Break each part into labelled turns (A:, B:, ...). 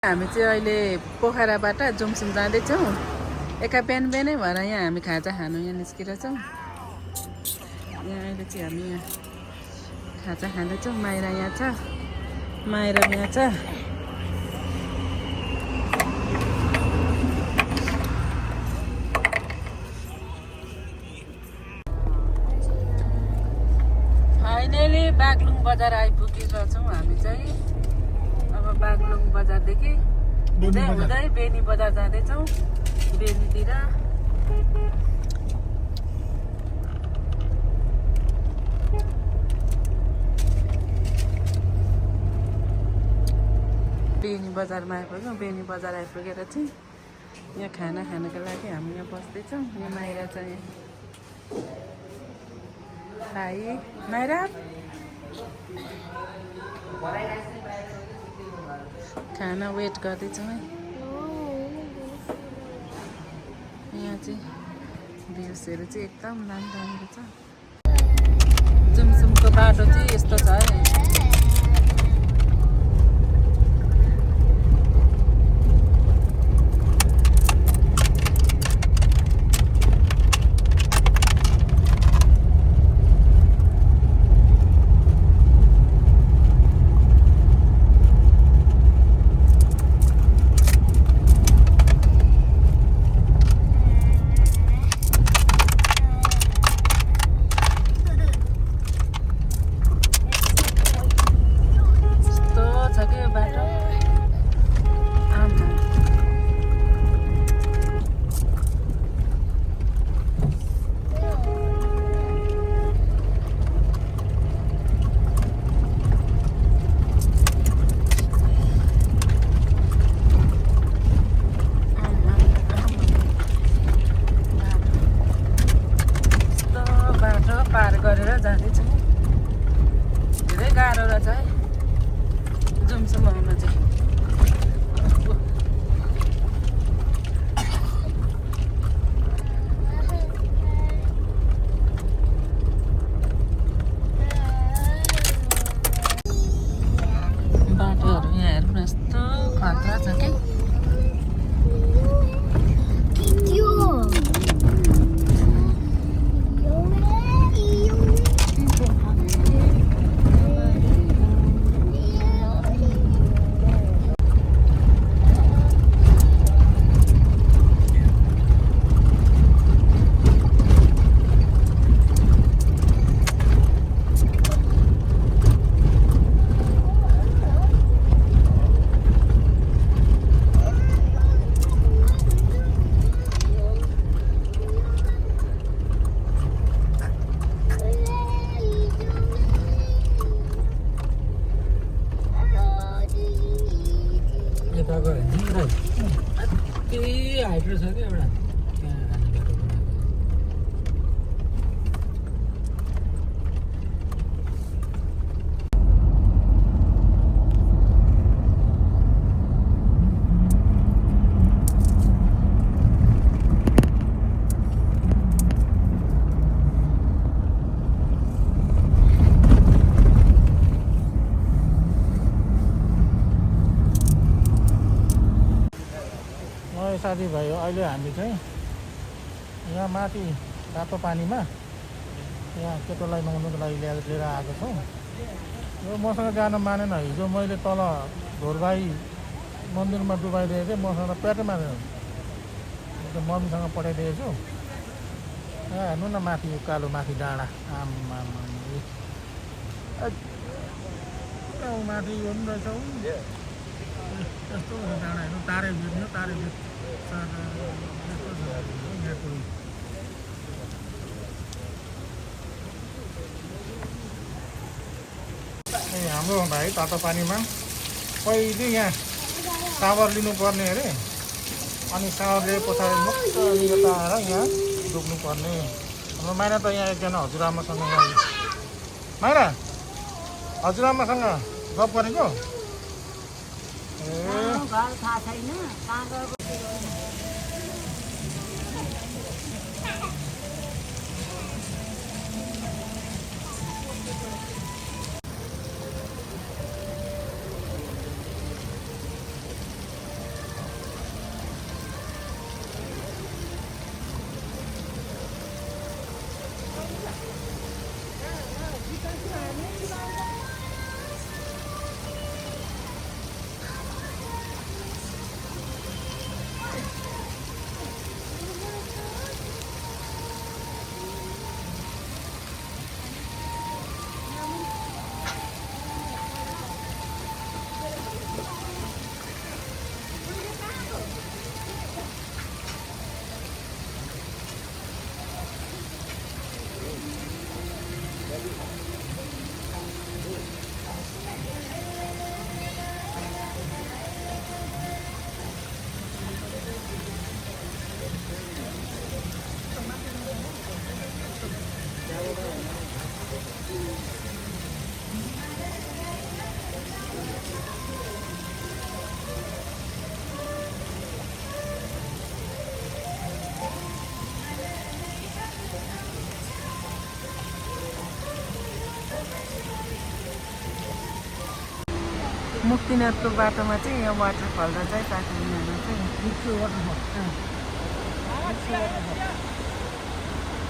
A: हामी चाहिँ अहिले पोखराबाट जुमसुम जाँदैछौँ। एका बिहान बिहानै भएर यहाँ हामी खाजा खानु यहाँ निस्केर छौँ। यहाँ अहिले चाहिँ हामी यहाँ खाजा खाँदैछौँ। माइरा यहाँ छ, माइरा यहाँ छ। फाइनली बागलुङ बजार आइपुगेका छौँ हामी चाहिँ। अब बागलुङ बजारदेखि हुँदै हुँदै बेनी बजार जाँदैछौँ। बेनीतिर बेनी बजारमा आइपुग्यौँ। बेनी बजार आइपुगेर चाहिँ यहाँ खाना खानको लागि हामी यहाँ बस्दैछौँ। यहाँ माइरा छ, यहाँ भाइ माइरा खाना वेट गर्दैछौँ है। यहाँ चाहिँ भ्युजहरू चाहिँ एकदम राम्रो छ। जुमसुमको बाटो चाहिँ यस्तो छ है। पार गरेर जाँदैछौँ। धेरै गाह्रो रहेछ है जुमसुम आउन चाहिँ। बाटोहरू यहाँ हेर्नु यस्तो खतरा छ कि।
B: हाइड्रो छ कि एउटा साथीभाइ हो। अहिले हामी चाहिँ यहाँ माथि तातो पानीमा यहाँ केटोलाई नुहाउनुको लागि लिएर आएको छौँ। यो मसँग जान मानेन। हिजो मैले तल ढोरबाई मन्दिरमा डुबाइदिएको थिएँ, मसँग प्याटै मानेन। मम्मीसँग पठाइदिएको छु। यहाँ हेर्नु न माथि यो कालो माथि डाँडा। आम्मा माथि यो पनि रहेछ। यस्तो डाँडा हेर्नु, तारे भेट्ने तारे भेट हाम्रो भाइ तातो पानीमा पहिले यहाँ सावर लिनुपर्ने अरे, अनि सावर लिए पछाडि मजाले यता आएर यहाँ डुब्नुपर्ने। हाम्रो माइरा त यहाँ एकजना हजुरआमासँग यहाँ माइरा हजुरआमासँग गफ गरेको।
A: तिनीहरूको बाटोमा चाहिँ यहाँ वाटरफल र चाहिँ पाखरियामा चाहिँ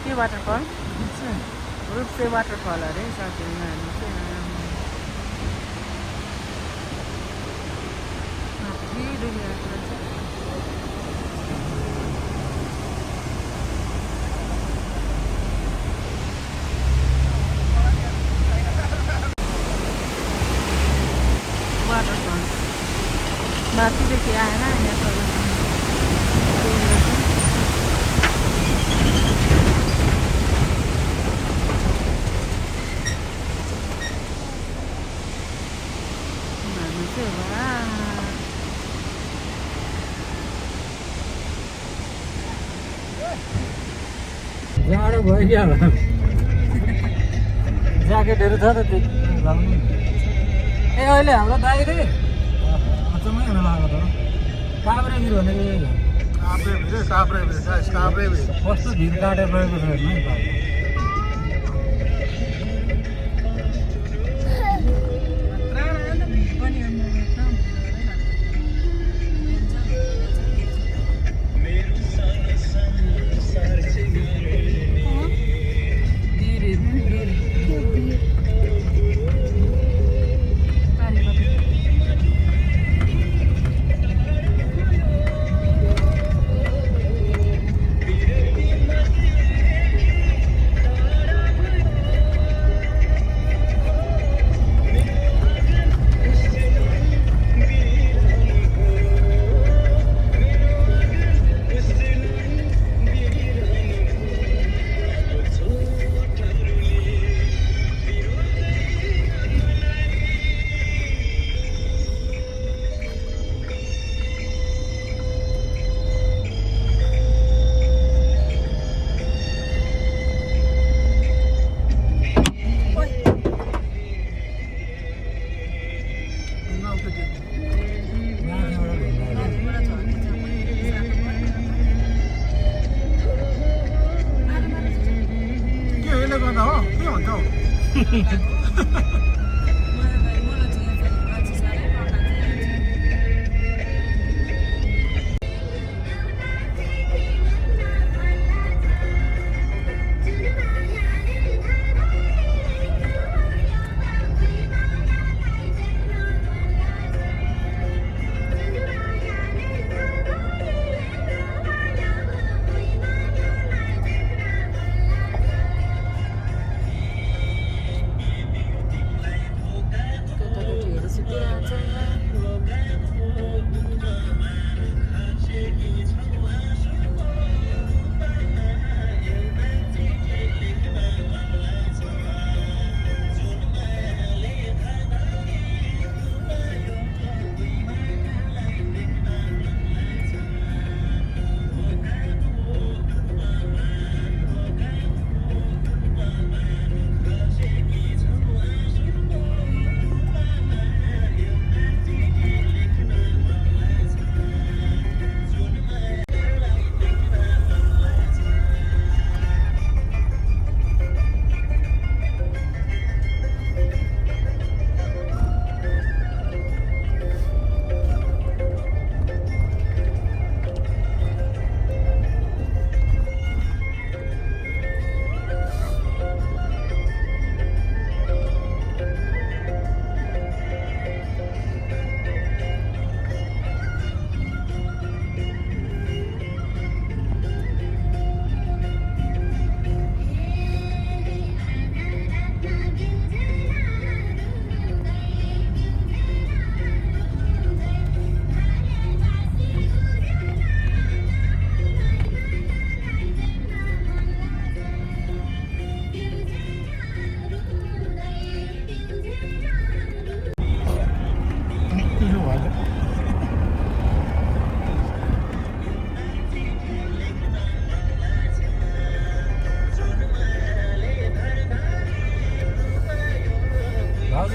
A: के वाटरफल रुप्से वाटरफल अरे साथीमा हामी चाहिँ माथि डुलिरहेको रहेछ। वाटरफल माथिदेखि आएन यहाँ तल हामी चाहिँ
B: जाडो भयो क्या ज्याकेटहरू छ त त्यो लाउनु। ए अहिले हाम्रो दाइ रे अचम्मै हुन लाग्यो त काभ्रे भिर भनेको यही हो। कस्तो भिर काटेर रहेको छ हेर्नु नि त।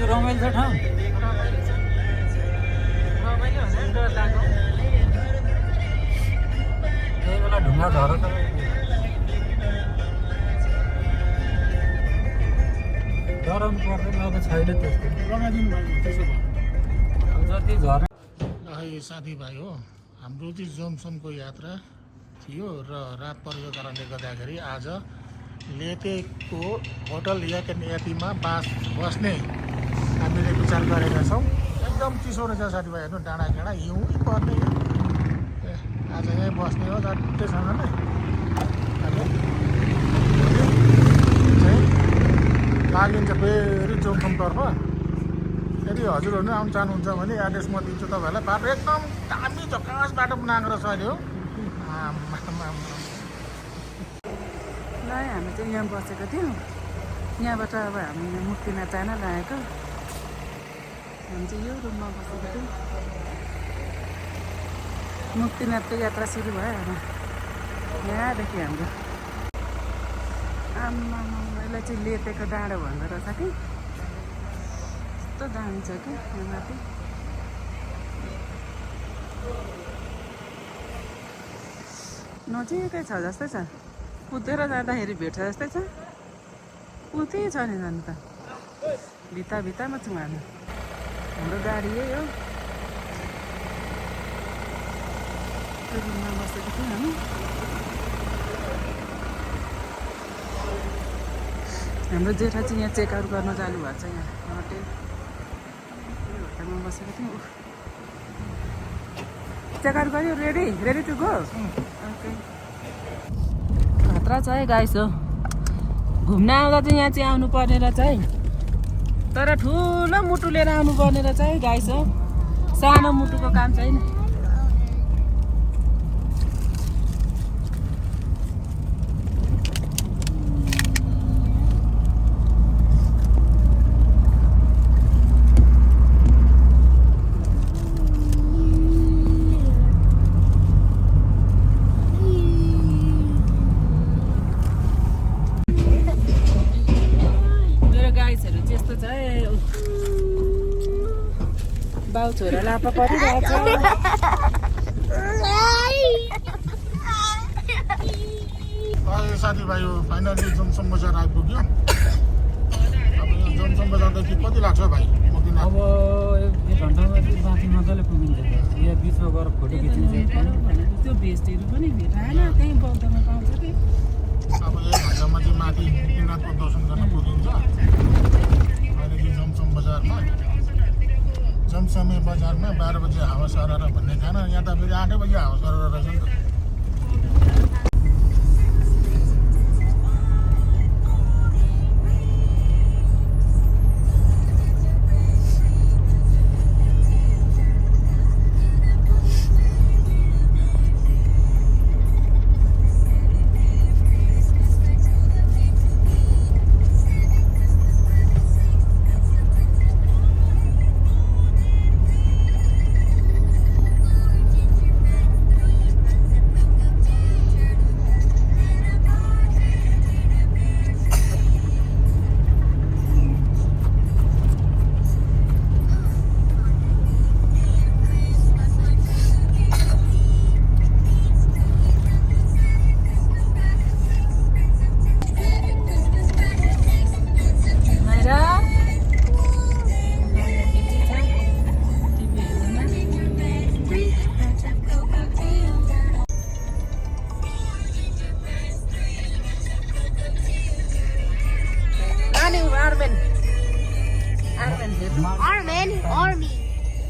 B: रमाइलो छ ठाउँ
A: रमाइलो भने डर लाग्यो
B: त्यही बेला ढुङ्गा झरेको डराउनु पर्दैन अब छैन त्यस्तो
C: रमाइदिनु भयो त्यसो भयो
B: अब जति यो साथीभाइ हो हाम्रो चाहिँ जोमसोमको यात्रा थियो र रात परेको कारणले गर्दाखेरि आज लेतेको होटल यातीमा बस्ने हामीले विचार गरेका छौँ। एकदम चिसो रहेछ साथीभाइहरू, डाँडा काँडा हिउँ पर्ने आज यहीँ बस्ने हो झट्टैसँग नै। लागिन्छ फेरि जोमसोमतर्फ। यदि हजुरहरू आउनु चाहनुहुन्छ भने एड्रेस म दिन्छु तपाईँहरूलाई। बाटो एकदम दामी झकास बाटो बनाएको रहेछ अहिले हो।
A: ल हामी चाहिँ यहाँ बसेको थियौँ। यहाँबाट अब हामी यहाँ मुक्तिनाथ जान लागेको। हामी चाहिँ यो रुममा बसेको थियौँ। मुक्तिनाथको यात्रा सुरु भयो अब यहाँदेखि हाम्रो। आम्मा यसलाई चाहिँ लेतेको डाँडो भन्दो रहेछ कि। यस्तो दामी छ कि यहाँ माथि। नजिकै छ जस्तै छ, कुदेर जाँदाखेरि भेट्छ जस्तै छ। उतै छ नि जानु त, भित्तामा छौँ हामी। हाम्रो गाडी यही हो। त्यो रुममा बसेको थियौँ हामी। हाम्रो जेठा चाहिँ यहाँ चेकआउट गर्न चालु भएको छ। यहाँ होटेल होटलमा बसेको थियौँ। चेकआउट गऱ्यो? Ready to go? ओके। खतरा छ है गाइस हो। घुम्न आउँदा चाहिँ यहाँ चाहिँ आउनु पर्ने रहेछ है, तर ठुलो मुटु लिएर आउनु पर्ने रहेछ है गाइस हो। सानो मुटुको काम छैन। बाउ छोरा लापा परिरहेछ।
B: साथीभाइ फाइनली जोमसोम बजार आइपुग्यो। अब यो जोमसोम बजारदेखि कति लाग्छ भाइ?
C: अब 1 घन्टामा चाहिँ माथि मजाले पुगिन्छ। यहाँ बिचमा गएर फोटो खिचिन्छ।
A: त्यो भेस्टहरू पनि भेटाएन, त्यहीँ बौद्धमा पाउँछ कि।
B: अब 1 घन्टामा चाहिँ माथि मुक्तिनाथको दर्शन गर्न पुगिन्छ। अहिले चाहिँ जोमसोम बजारमा, जोमसोमे बजारमा 12 बजे हावा सरर भन्ने खाना। यहाँ त फेरि 8 बजे हावा सरर रहेछ नि त।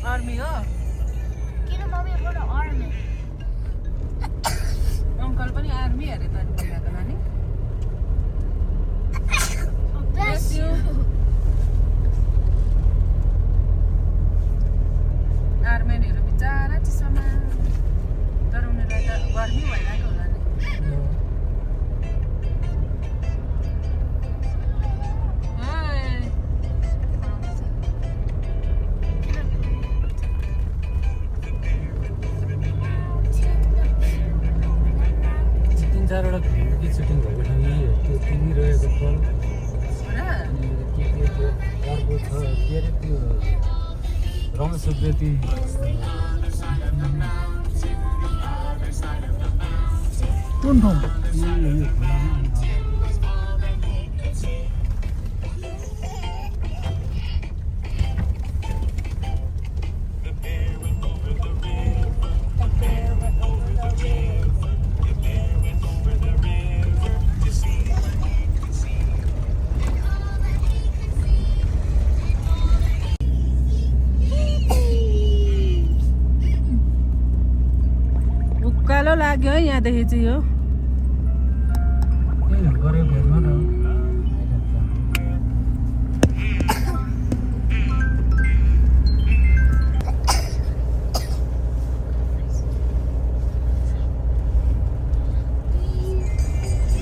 A: आर्मी हो।
D: किन मम्मी बोल्नु आर्मी?
A: अङ्कल पनि आर्मी अरे त बोलेको नानी।
D: Bless you.
A: आर्मेनीहरू बिचारा चिसोमा, तर उनीहरूलाई त गर्मी भइरहेको होला नि।
C: चारवटा गीत सुटिङ भएको ठाउँ यही हो। त्यो किनिरहेको फल अर्को छ के अरे त्यो रमेश सुब्रेती
B: कुन ठाउँ?
A: लाग्यो है यहाँदेखि चाहिँ यो
C: त्यही गऱ्यो भेटमा त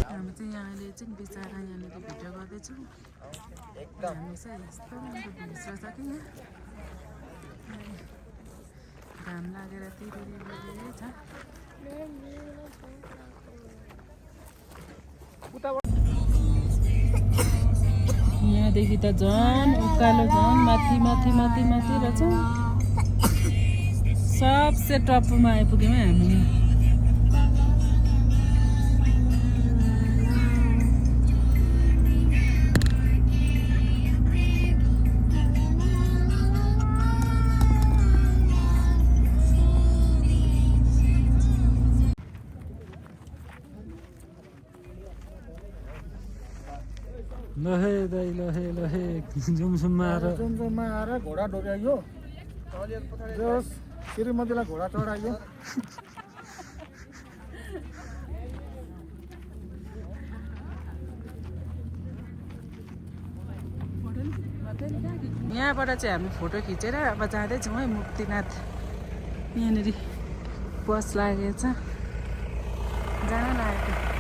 A: हामी चाहिँ यहाँले चाहिँ बिचरा यहाँनिर भिडियो गर्दैछौँ हामी चाहिँ यस्तो राम्रो भिडियो छ कि यहाँ घाम लागेर त्यही छ यहाँदेखि त झन् उकालो झन् माथि माथि माथि माथि रहेछ सबसे टप्पूमा आइपुग्यौँ है हामी
C: लहे दाइ लहे लहे जुमसुममा आएर
B: जुमजुममा आएर घोडा डोर्याइयो जस श्रीमतीलाई घोडा चढाइयो
A: यहाँबाट चाहिँ हामी फोटो खिचेर अब जाँदैछौँ है मुक्तिनाथ यहाँनिर बस लागेको छ जान लागेको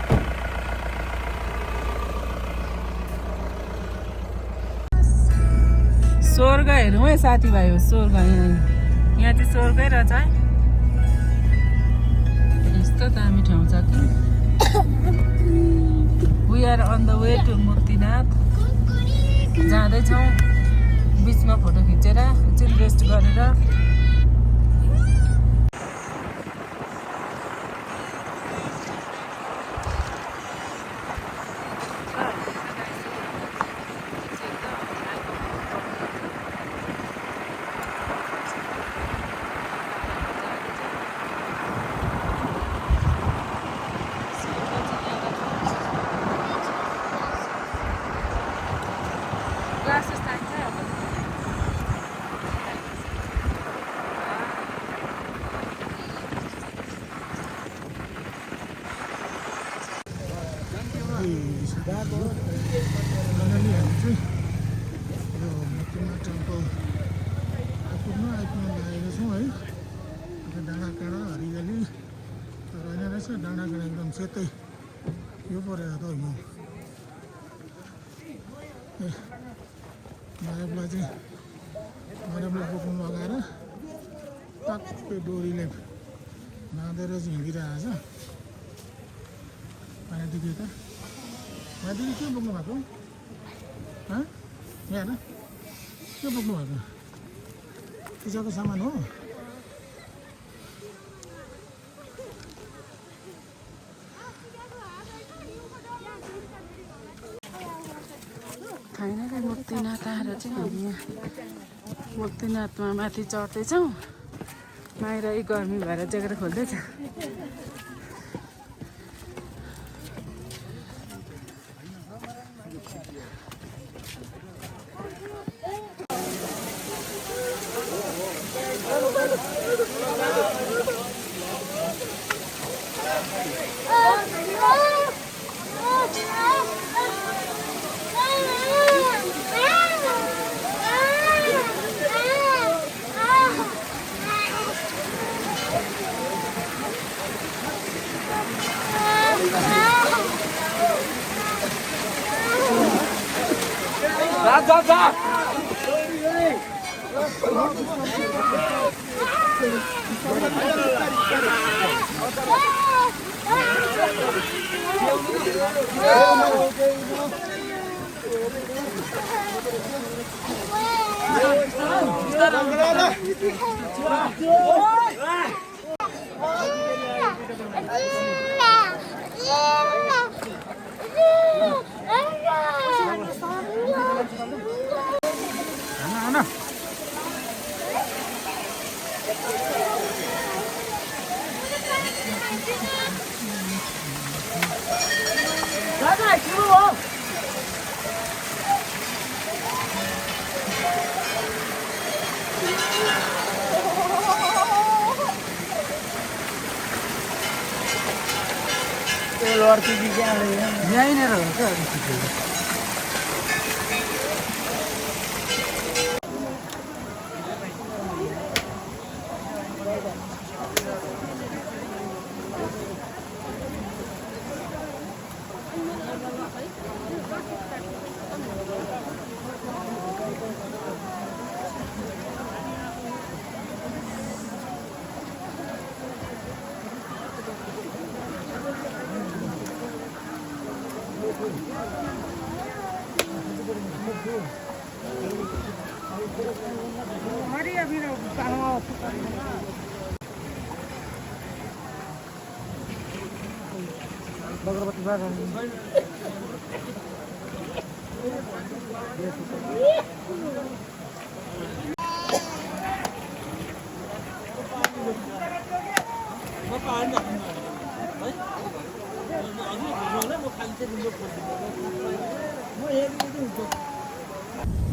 A: स्वर्ग हेरौँ है साथीभाइ हो स्वर्ग यहाँ चाहिँ स्वर्गै रहेछ है यस्तो दामी ठाउँ छ कि we are on the way to Muktinath जाँदैछौँ बिचमा फोटो खिचेर एकछिन रेस्ट गरेर Glasses चाहिन्छ
B: टेम्पल आइपुग्न लागेको छौँ है डाँडाकाँडा हरियाली तर होइन रहेछ डाँडाकाँडा एकदम सेतै यो परेर त यो मायाबलाई चाहिँ मायाबलाई बोक्नु लगाएर टक्कै डोरीले बाँधेर चाहिँ हिँडिरहेको छ मायादेखि त मायादेखि के बोक्नु भएको यहाँ के बोक्नु भएको पूजाको सामान हो
A: फाइनली मुक्तिनाथ आएर चाहिँ हामी यहाँ मुक्तिनाथमा माथि चढ्दैछौँ बाहिर गर्मी भएर ज्याकेट खोल्दैछ
C: यहीँनिर हो क्या अलिक छिटो।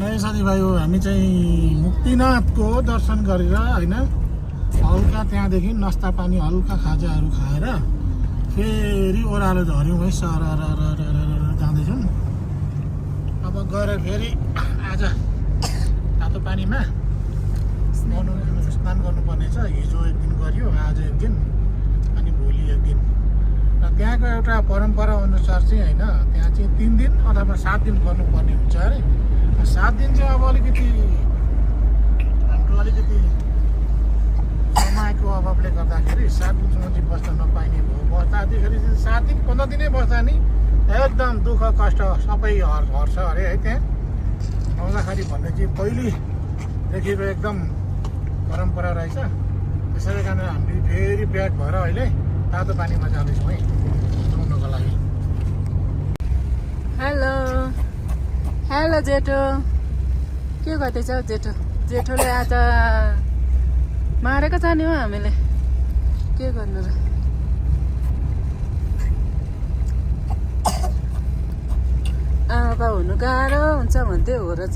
B: नयाँ साथीभाइ हो हामी चाहिँ मुक्तिनाथको दर्शन गरेर होइन हल्का त्यहाँदेखि नास्ता पानी हल्का खाजाहरू खाएर फेरि ओह्रालो झऱ्यौँ है सर जाँदैछौँ। अब गएर फेरि आज तातो पानीमा स्नान गर्नुपर्ने छ। हिजो एक दिन गरियो, आज एक दिन, अनि भोलि एक दिन। र त्यहाँको एउटा परम्परा अनुसार चाहिँ होइन त्यहाँ चाहिँ 3 दिन अथवा 7 दिन गर्नुपर्ने हुन्छ अरे। 7 दिन चाहिँ अब अलिकति हाम्रो अलिकति समयको अभावले गर्दाखेरि 7 दिनसम्म चाहिँ बस्न नपाइने भयो। बस्दाखेरि 7 दिन 15 दिनै बस्दा नि एकदम दुःख कष्ट सबै हर्छ अरे है। त्यहाँ आउँदाखेरि भन्ने चाहिँ पहिलेदेखिको एकदम परम्परा रहेछ। त्यसैले कारण हामीले फेरि ब्याक भएर अहिले तातो पानीमा जाँदैछौँ है नुहाउनको लागि।
A: हेलो हेलो जेठो, के गर्दैछौ जेठो? जेठोले आज मारेको छ नि हो हामीले, के गर्नु र। आमा हुनु गाह्रो हुन्छ भन्दै हो र छ।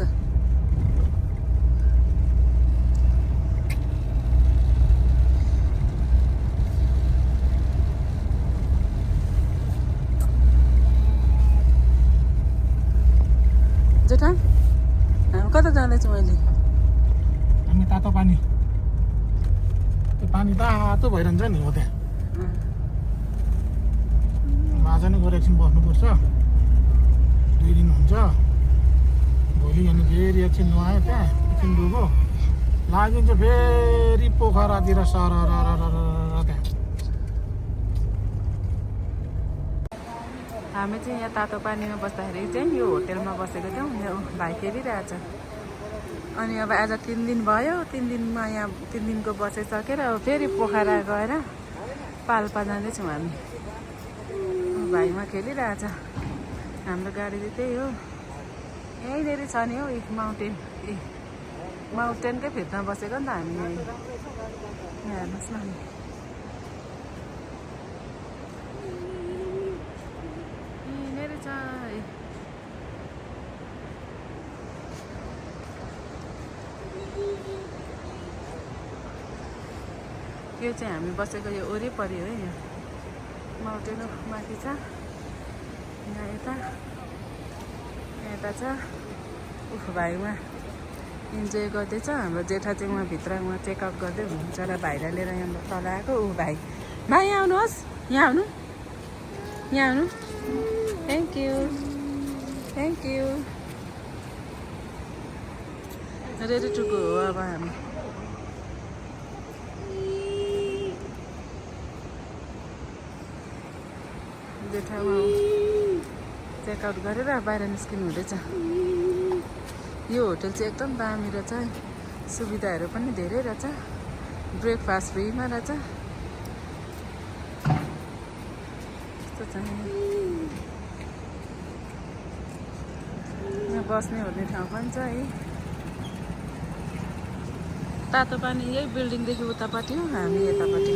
A: जेठा हामी कता जाँदैछौँ अहिले?
B: हामी तातो पानी, त्यो पानी तातो भइरहन्छ नि हो त्यहाँ। माझा नै गएर एकछिन बस्नुपर्छ, 2 दिन हुन्छ। भोलि अनि फेरि एकछिन नुहायो त्यहाँ, एकछिन डुबो लागिन्छ फेरि पोखरातिर सर त्यहाँ।
A: हामी चाहिँ यहाँ तातो पानीमा बस्दाखेरि चाहिँ यो होटेलमा बसेको थियौँ। यो भाइ खेलिरहेछ। अनि अब आज 3 दिन भयो। 3 दिनमा यहाँ 3 दिनको बसिसकेर अब फेरि पोखरा गएर पाल्पा जाँदैछौँ हामी। भाइमा खेलिरहेछ। हाम्रो गाडी चाहिँ त्यही हो, यहीँनिर छ नि हौ माउन्टेन। माउन्टेनकै भित्रमा बसेको नि त हामी यहाँ। हेर्नुहोस् न, यो चाहिँ हामी बसेको यो वरिपरि हो। यो माउन्टेन माथि छ, यहाँ यता छ। उफ भाइमा इन्जोय गर्दैछ। हाम्रो जेठा चाहिँ उहाँ भित्र उहाँ चेकआउट गर्दै हुनुहुन्छ र भाइलाई लिएर यहाँ तल आएको। ऊ भाइ यहाँ आउनुहोस्, यहाँ आउनु, यहाँ आउनु। Thank you ready to go हो अब हामी। जेठा चेकआउट गरेर बाहिर निस्किनु हुँदैछ। यो होटेल चाहिँ एकदम दामी रहेछ, सुविधाहरू पनि धेरै रहेछ, ब्रेकफास्ट फ्रीमा रहेछ। त्यस्तो छ यहाँ बस्ने ओर्ने ठाउँ पनि छ है। तातो पानी यही बिल्डिङदेखि उतापट्टि हो, हामी यतापट्टि।